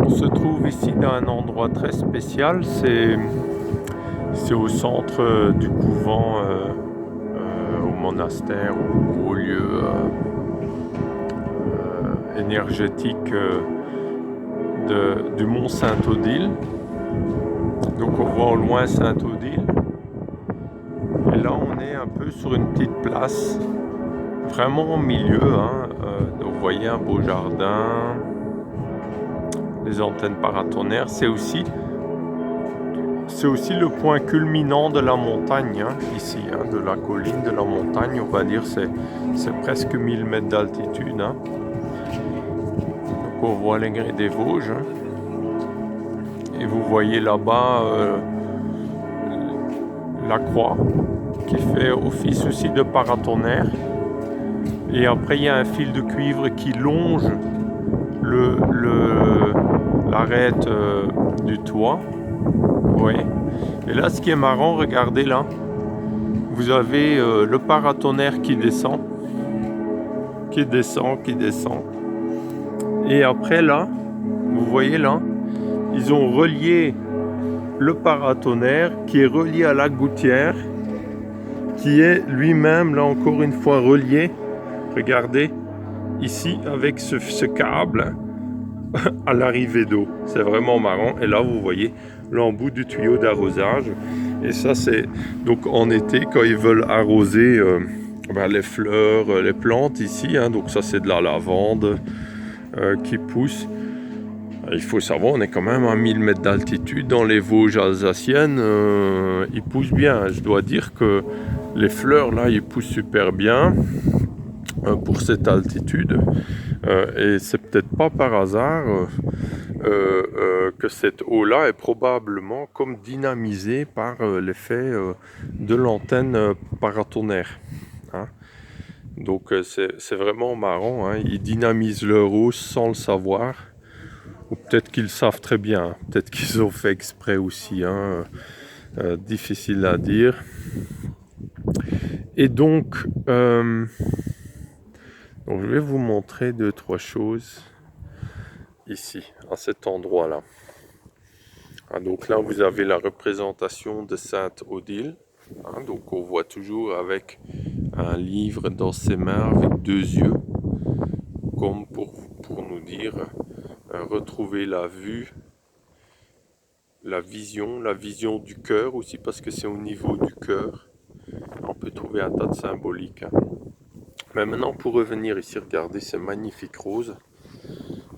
On se trouve ici dans un endroit très spécial, c'est au centre du couvent, au monastère ou au lieu énergétique du mont Saint-Odile. Donc on voit au loin Saint-Odile. Et là on est un peu sur une petite place, vraiment au milieu. Donc vous voyez un beau jardin, les antennes paratonnerres. C'est aussi le point culminant de la montagne, ici, de la colline, de la montagne. On va dire c'est presque 1000 mètres d'altitude. Donc on voit les grès des Vosges. Et vous voyez là-bas la croix qui fait office aussi de paratonnerre. Et après il y a un fil de cuivre qui longe l'arête du toit. Oui. Et là, ce qui est marrant, regardez là, vous avez le paratonnerre qui descend. Et après là, vous voyez là, ils ont relié le paratonnerre qui est relié à la gouttière, qui est lui-même là encore une fois relié. Regardez ici avec ce câble à l'arrivée d'eau. C'est vraiment marrant. Et là, vous voyez l'embout du tuyau d'arrosage. Et ça, c'est donc en été, quand ils veulent arroser les fleurs, les plantes ici. Donc ça, c'est de la lavande qui pousse. Il faut savoir, on est quand même à 1000 mètres d'altitude dans les Vosges alsaciennes. Ils poussent bien. Je dois dire que les fleurs, là, ils poussent super bien pour cette altitude. Et c'est peut-être pas par hasard que cette eau-là est probablement comme dynamisée par l'effet de l'antenne paratonnerre. Donc c'est vraiment marrant. Ils dynamisent leur eau sans le savoir. Ou peut-être qu'ils le savent très bien. Peut-être qu'ils ont fait exprès aussi. Difficile à dire. Et donc je vais vous montrer 2-3 choses ici, à cet endroit-là. Donc là, vous avez la représentation de Sainte-Odile. Donc on voit toujours avec un livre dans ses mains avec 2 yeux, comme pour nous dire retrouver la vue, la vision du cœur aussi, parce que c'est au niveau du cœur. On peut trouver un tas de symboliques. Mais maintenant, pour revenir ici, regardez ces magnifiques roses.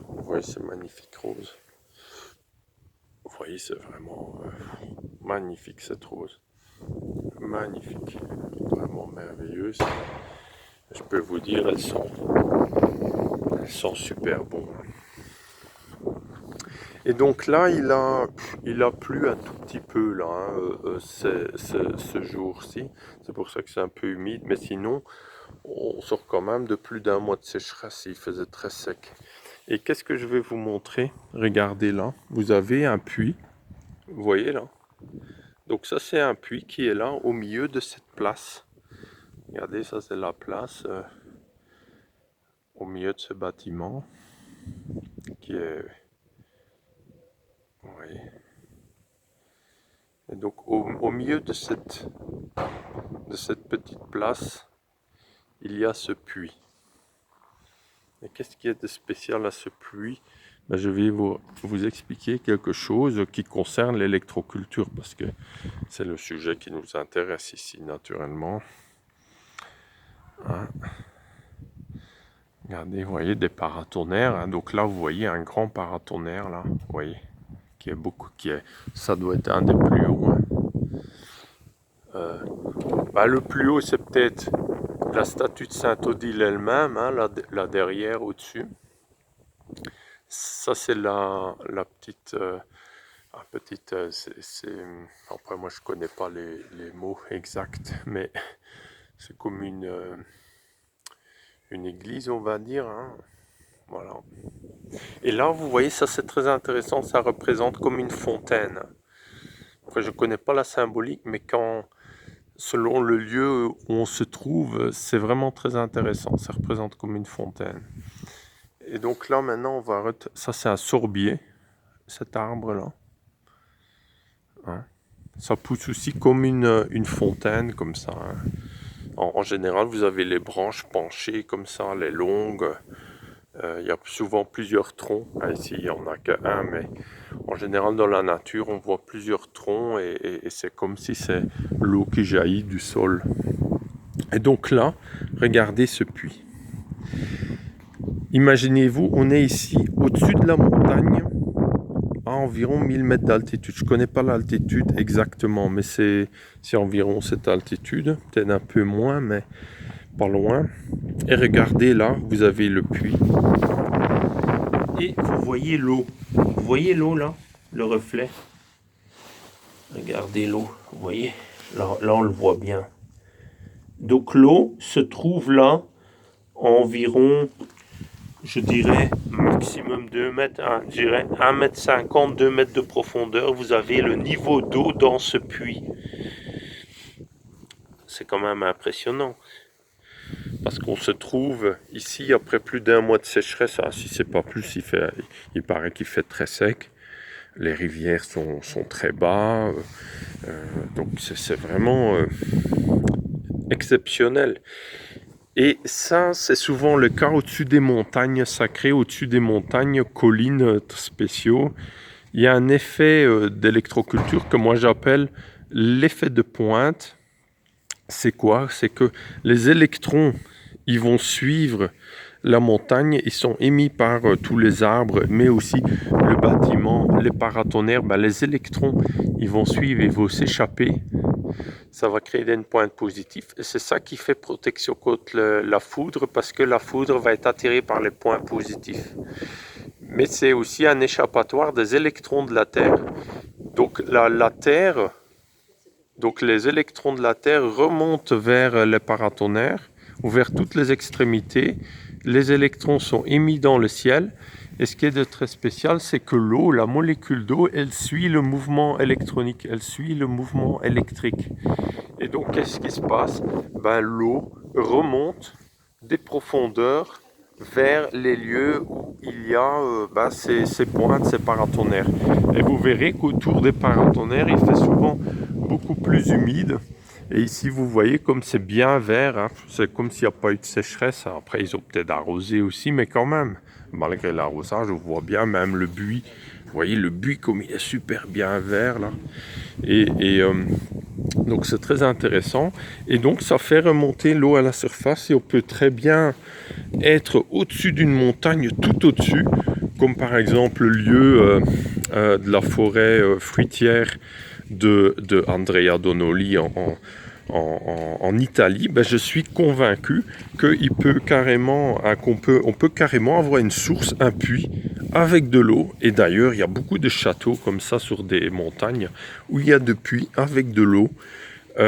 Vous voyez ces magnifiques roses. Vous voyez, c'est vraiment magnifique cette rose. Magnifique. Vraiment merveilleuse. Je peux vous dire, elles sont super bonnes. Et donc là, il a plu un tout petit peu là, ce jour-ci. C'est pour ça que c'est un peu humide. Mais sinon, on sort quand même de plus d'un mois de sécheresse. Il faisait très sec. Et qu'est-ce que je vais vous montrer? Regardez là. Vous avez un puits. Vous voyez là? Donc ça, c'est un puits qui est là au milieu de cette place. Regardez, ça c'est la place au milieu de ce bâtiment qui est... Vous voyez. Et donc au milieu de cette petite place, il y a ce puits. Et qu'est-ce qui est de spécial à ce puits? Je vais vous expliquer quelque chose qui concerne l'électroculture, parce que c'est le sujet qui nous intéresse ici naturellement. Regardez, vous voyez des paratonnerres. Donc là, vous voyez un grand paratonnerre, là, vous voyez, ça doit être un des plus hauts. Le plus haut, c'est peut-être la statue de Sainte-Odile elle-même, là derrière, au-dessus. Ça, c'est la petite... Après, moi, je connais pas les mots exacts, mais c'est comme une église, on va dire. Voilà. Et là, vous voyez, ça, c'est très intéressant. Ça représente comme une fontaine. Après, je connais pas la symbolique, mais selon le lieu où on se trouve, c'est vraiment très intéressant. Ça représente comme une fontaine. Et donc là, maintenant, ça, c'est un sourbier. cet arbre-là. Hein. Ça pousse aussi comme une fontaine, comme ça. Hein. En général, vous avez les branches penchées comme ça, les longues. Il y a souvent plusieurs troncs. Ici, il n'y en a qu'un, mais en général, dans la nature, on voit plusieurs troncs et c'est comme si c'est l'eau qui jaillit du sol. Et donc là, regardez ce puits. Imaginez-vous, on est ici au-dessus de la montagne à environ 1000 mètres d'altitude. Je ne connais pas l'altitude exactement, mais c'est environ cette altitude, peut-être un peu moins, mais pas loin. Et regardez là, vous avez le puits. Et vous voyez l'eau. Vous voyez l'eau là, le reflet. Regardez l'eau, vous voyez. Là, on le voit bien. Donc l'eau se trouve là, environ, je dirais, maximum 2 mètres, je dirais 1,50 m, 2 mètres de profondeur. Vous avez le niveau d'eau dans ce puits. C'est quand même impressionnant. Parce qu'on se trouve ici après plus d'un mois de sécheresse, si c'est pas plus, il paraît qu'il fait très sec. Les rivières sont très bas, donc c'est vraiment exceptionnel. Et ça, c'est souvent le cas au-dessus des montagnes sacrées, au-dessus des montagnes, collines spéciaux. Il y a un effet d'électroculture que moi j'appelle l'effet de pointe. C'est quoi? C'est que les électrons, ils vont suivre la montagne, ils sont émis par tous les arbres, mais aussi le bâtiment, les paratonnerres. Les électrons, ils vont suivre, ils vont s'échapper. Ça va créer une pointe positive. Et c'est ça qui fait protection contre la foudre, parce que la foudre va être attirée par les points positifs. Mais c'est aussi un échappatoire des électrons de la Terre. Donc la Terre, donc les électrons de la Terre remontent vers les paratonnerres ou vers toutes les extrémités. Les électrons sont émis dans le ciel. Et ce qui est de très spécial, c'est que l'eau, la molécule d'eau, elle suit le mouvement électronique, elle suit le mouvement électrique. Et donc, qu'est-ce qui se passe? L'eau remonte des profondeurs vers les lieux où il y a ces pointes, ces paratonnerres. Et vous verrez qu'autour des paratonnerres, il fait souvent beaucoup plus humide. Et ici, vous voyez comme c'est bien vert, hein. C'est comme s'il n'y a pas eu de sécheresse. Après, ils ont peut-être arrosé aussi, mais quand même, malgré l'arrosage, on voit bien même le buis. Vous voyez le buis comme il est super bien vert là. Donc c'est très intéressant. Et donc ça fait remonter l'eau à la surface et on peut très bien être au-dessus d'une montagne, tout au-dessus, comme par exemple le lieu de la forêt fruitière de Andrea Donoli en Italie. Je suis convaincu qu'on peut carrément avoir une source, un puits avec de l'eau. Et d'ailleurs, il y a beaucoup de châteaux comme ça sur des montagnes où il y a des puits avec de l'eau tout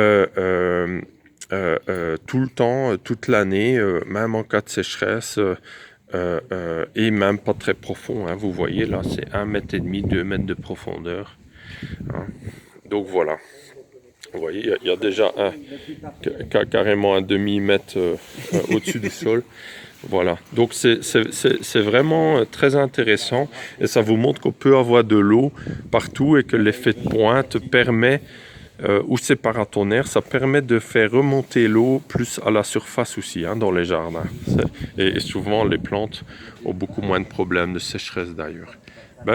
le temps, toute l'année, même en cas de sécheresse. Et même pas très profond, hein. Vous voyez là, c'est 1,5 m, 2 mètres de profondeur, hein. Donc voilà, vous voyez, il y a déjà carrément un demi-mètre au-dessus du sol. Voilà, donc c'est vraiment très intéressant et ça vous montre qu'on peut avoir de l'eau partout et que l'effet de pointe permet, ou ces paratonnerres, ça permet de faire remonter l'eau plus à la surface aussi, hein, dans les jardins. Et souvent les plantes ont beaucoup moins de problèmes de sécheresse d'ailleurs.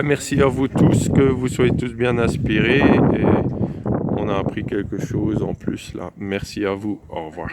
Merci à vous tous, que vous soyez tous bien inspirés et on a appris quelque chose en plus là. Merci à vous, au revoir.